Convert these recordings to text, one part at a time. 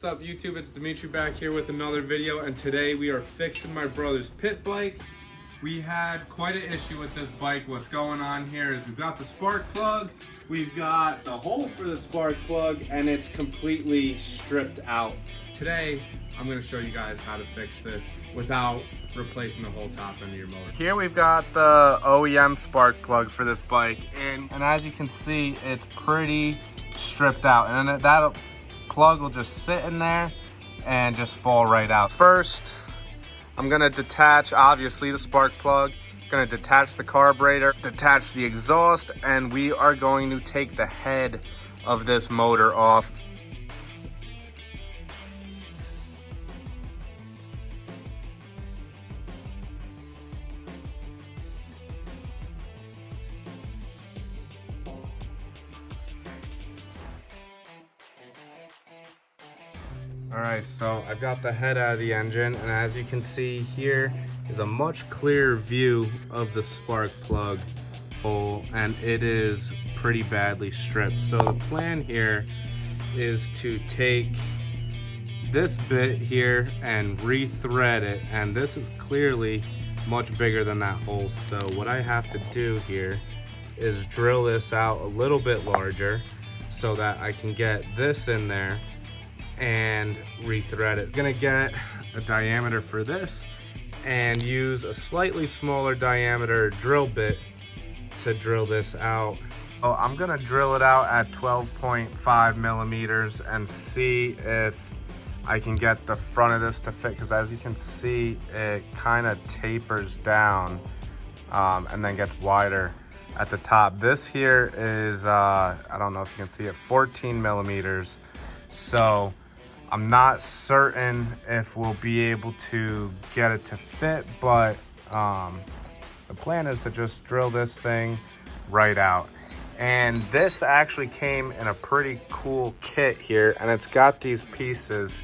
What's up YouTube, it's Dimitri back here with another video, and today we are fixing my brother's pit bike. We had quite an issue with this bike. What's going on here is we've got the spark plug, we've got the hole for the spark plug, and it's completely stripped out. Today I'm going to show you guys how to fix this without replacing the whole top end of your motor. Here we've got the OEM spark plug for this bike, and as you can see, it's pretty stripped out, and that plug will just sit in there and just fall right out. First, I'm gonna detach, obviously, the spark plug. Gonna detach the carburetor, detach the exhaust, and we are going to take the head of this motor off. Alright, so I've got the head out of the engine, and as you can see here is a much clearer view of the spark plug hole, and it is pretty badly stripped. So the plan here is to take this bit here and re-thread it, and this is clearly much bigger than that hole. So what I have to do here is drill this out a little bit larger so that I can get this in there and re-thread it. Gonna get a diameter for this and use a slightly smaller diameter drill bit to drill this out. Oh, I'm gonna drill it out at 12.5 millimeters and see if I can get the front of this to fit, because as you can see, it kind of tapers down and then gets wider at the top. This here is, I don't know if you can see it, 14 millimeters. So I'm not certain if we'll be able to get it to fit, but the plan is to just drill this thing right out. And this actually came in a pretty cool kit here, and it's got these pieces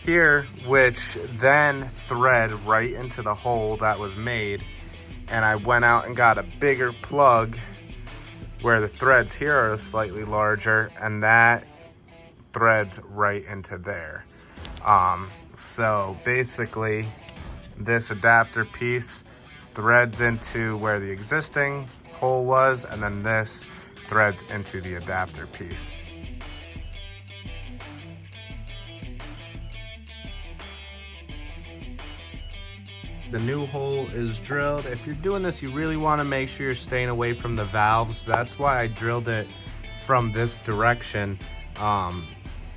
here which then thread right into the hole that was made. And I went out and got a bigger plug where the threads here are slightly larger, and that threads right into there. So basically this adapter piece threads into where the existing hole was, and then this threads into the adapter piece. The new hole is drilled. If you're doing this, you really want to make sure you're staying away from the valves. That's why I drilled it from this direction.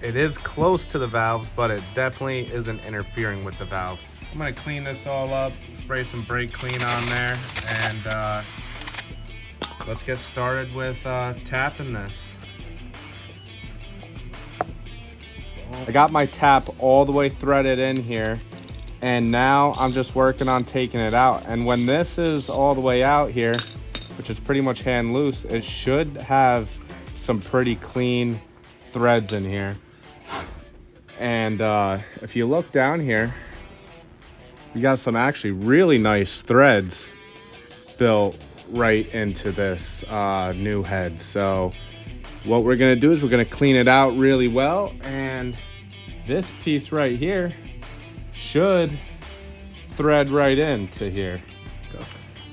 It is close to the valves, but it definitely isn't interfering with the valves. I'm gonna clean this all up, spray some brake clean on there, and let's get started with tapping this. I got my tap all the way threaded in here, and now I'm just working on taking it out. And when this is all the way out here, which is pretty much hand loose, it should have some pretty clean threads in here. And if you look down here, you got some actually really nice threads built right into this new head. So what we're gonna do is we're gonna clean it out really well, and this piece right here should thread right into here.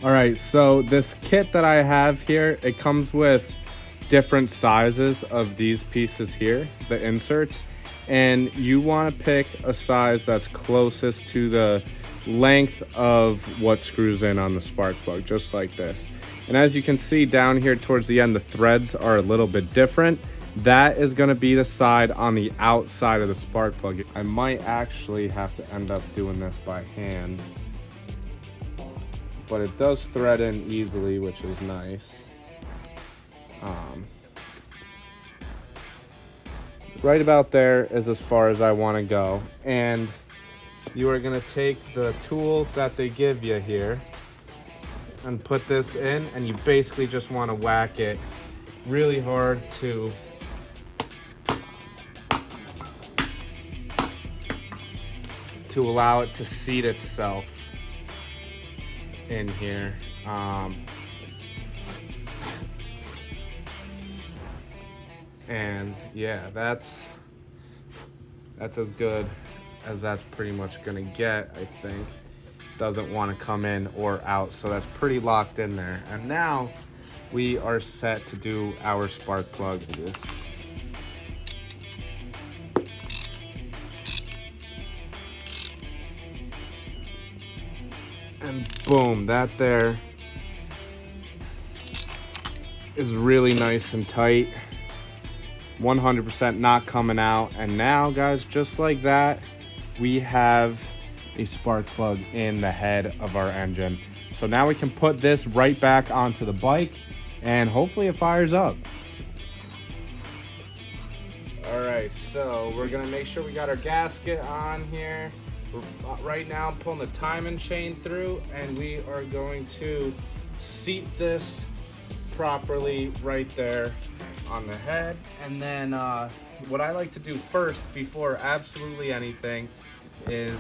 All right, so this kit that I have here, it comes with different sizes of these pieces here, the inserts, and you want to pick a size that's closest to the length of what screws in on the spark plug, just like this. And as you can see down here towards the end, the threads are a little bit different. That is going to be the side on the outside of the spark plug. I might actually have to end up doing this by hand, but it does thread in easily, which is nice. Right about there is as far as I want to go. And you are going to take the tool that they give you here and put this in, and you basically just want to whack it really hard to allow it to seat itself in here. And yeah, that's That's as good as that's pretty much gonna get, I think. Doesn't want to come in or out, so that's pretty locked in there. And now we are set to do our spark plug. And boom, that there is really nice and tight. 100% not coming out. And now, guys, just like that, we have a spark plug in the head of our engine. So now we can put this right back onto the bike and hopefully it fires up. All right, so we're gonna make sure we got our gasket on here. Right now I'm pulling the timing chain through, and we are going to seat this properly right there on the head. And then what I like to do first before absolutely anything is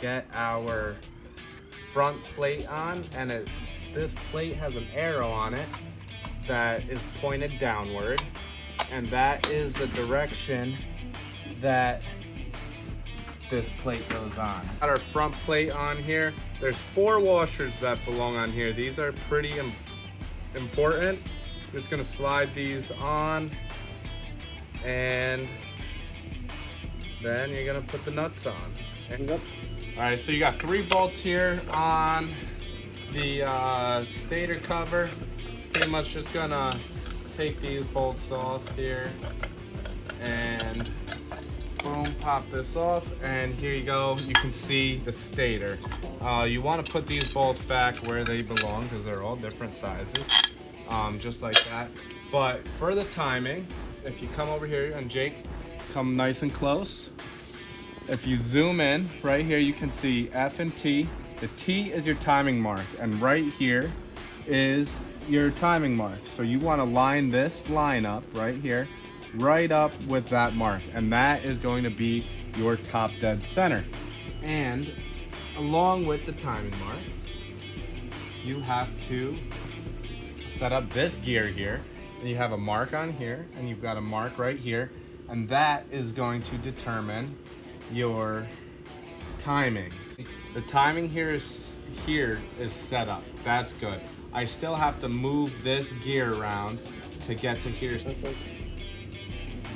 get our front plate on, and this plate has an arrow on it that is pointed downward, and that is the direction that this plate goes on. Got our front plate on here. There's 4 washers that belong on here. These are pretty important. I'm just gonna slide these on, and then you're gonna put the nuts on. All right, so you got 3 bolts here on the stator cover. Pretty much just gonna take these bolts off here and boom, pop this off, and here you go. You can see the stator. You want to put these bolts back where they belong because they're all different sizes, just like that. But for the timing, if you come over here, and Jake, come nice and close. If you zoom in, right here you can see F and T. The T is your timing mark, and right here is your timing mark. So you want to line this line up right here, right up with that mark, and that is going to be your top dead center. And along with the timing mark, you have to set up this gear here, and you have a mark on here, and you've got a mark right here, and that is going to determine your timing. The timing here is set up. That's good. I still have to move this gear around to get to here.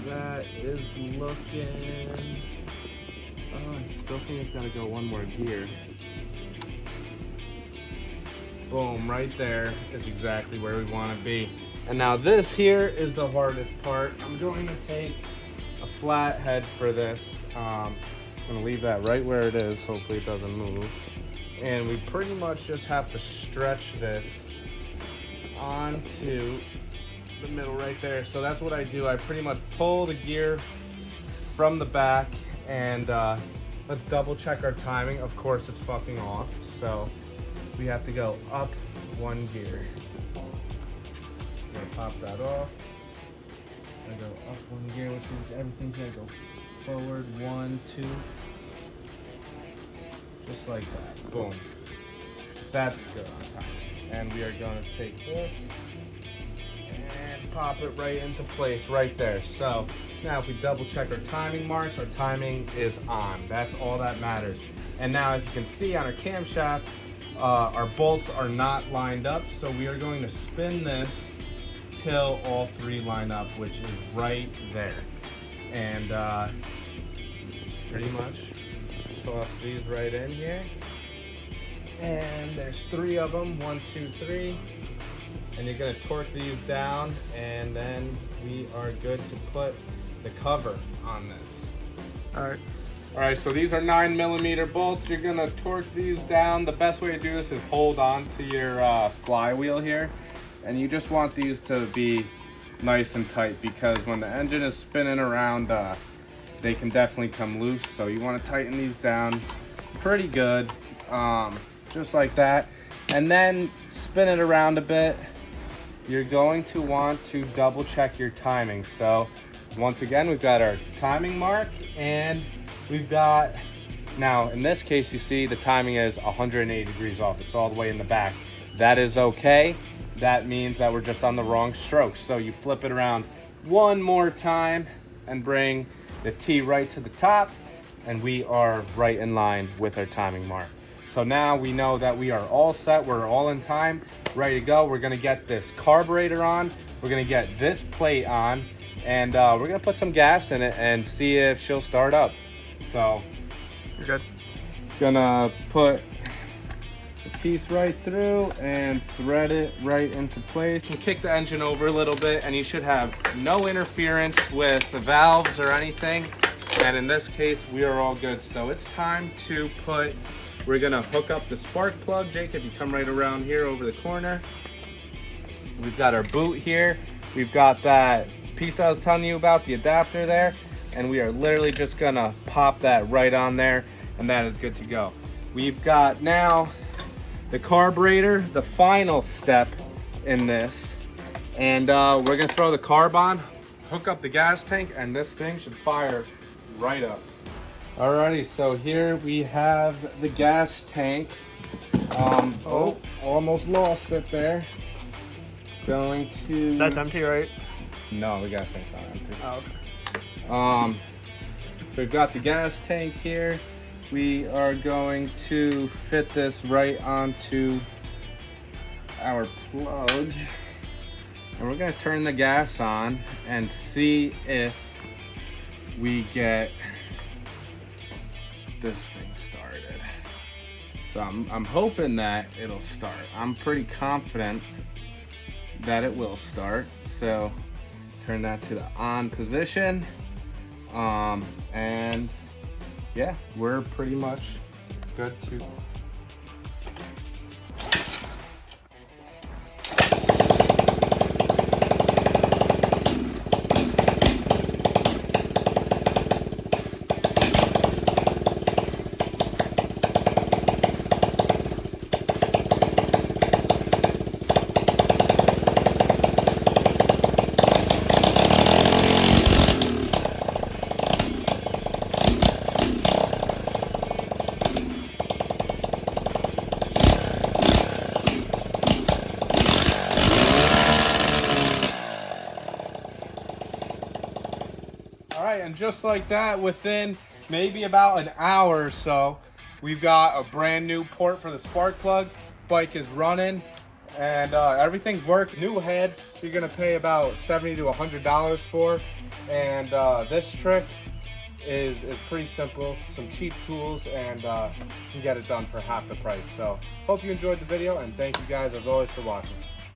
That is looking, I still think it's gotta go one more gear. Boom, right there is exactly where we want to be. And now this here is the hardest part. I'm going to take a flat head for this. I'm gonna leave that right where it is. Hopefully it doesn't move. And we pretty much just have to stretch this onto the middle right there. So that's what I do. I pretty much pull the gear from the back, and let's double check our timing. Of course it's fucking off, so we have to go up 1 gear. Gonna pop that off. Gonna go up 1 gear, which means everything's gonna go forward 1, 2, just like that. Boom. That's good on time. And we are gonna take this and pop it right into place right there. So now if we double check our timing marks, our timing is on. That's all that matters. And now as you can see on our camshaft, our bolts are not lined up, so we are going to spin this till all 3 line up, which is right there. And pretty much toss these right in here. And there's 3 of them, 1, 2, 3. And you're gonna torque these down, and then we are good to put the cover on this. All right, so these are 9mm bolts. You're gonna torque these down. The best way to do this is hold on to your flywheel here, and you just want these to be nice and tight, because when the engine is spinning around, they can definitely come loose. So you want to tighten these down pretty good, just like that, and then spin it around a bit. You're going to want to double check your timing. So once again, we've got our timing mark, and we've got, now in this case, you see the timing is 180 degrees off. It's all the way in the back. That is okay. That means that we're just on the wrong stroke. So you flip it around 1 more time and bring the T right to the top, and we are right in line with our timing mark. So now we know that we are all set. We're all in time, ready to go. We're gonna get this carburetor on. We're gonna get this plate on, and we're gonna put some gas in it and see if she'll start up. So you're good. Gonna put the piece right through and thread it right into place. You can kick the engine over a little bit, and you should have no interference with the valves or anything. And in this case, we are all good. So it's time to we're gonna hook up the spark plug. Jake, if you come right around here over the corner. We've got our boot here. We've got that piece I was telling you about, the adapter there. And we are literally just gonna pop that right on there, and that is good to go. We've got now the carburetor, the final step in this. And we're gonna throw the carb on, hook up the gas tank, and this thing should fire right up. Alrighty, so here we have the gas tank. Oh, almost lost it there. Going to... That's empty, right? No, the gas tank's not empty. Oh, okay. We've got the gas tank here. We are going to fit this right onto our plug. And we're gonna turn the gas on and see if we get this thing started. So I'm hoping that it'll start. I'm pretty confident that it will start. So turn that to the on position. And yeah, we're pretty much good to and just like that, within maybe about an hour or so, we've got a brand new port for the spark plug. Bike is running, and everything's working. New head, you're gonna pay about $70 to $100 for. And this trick is pretty simple. Some cheap tools, and you can get it done for half the price. So hope you enjoyed the video, and thank you guys as always for watching.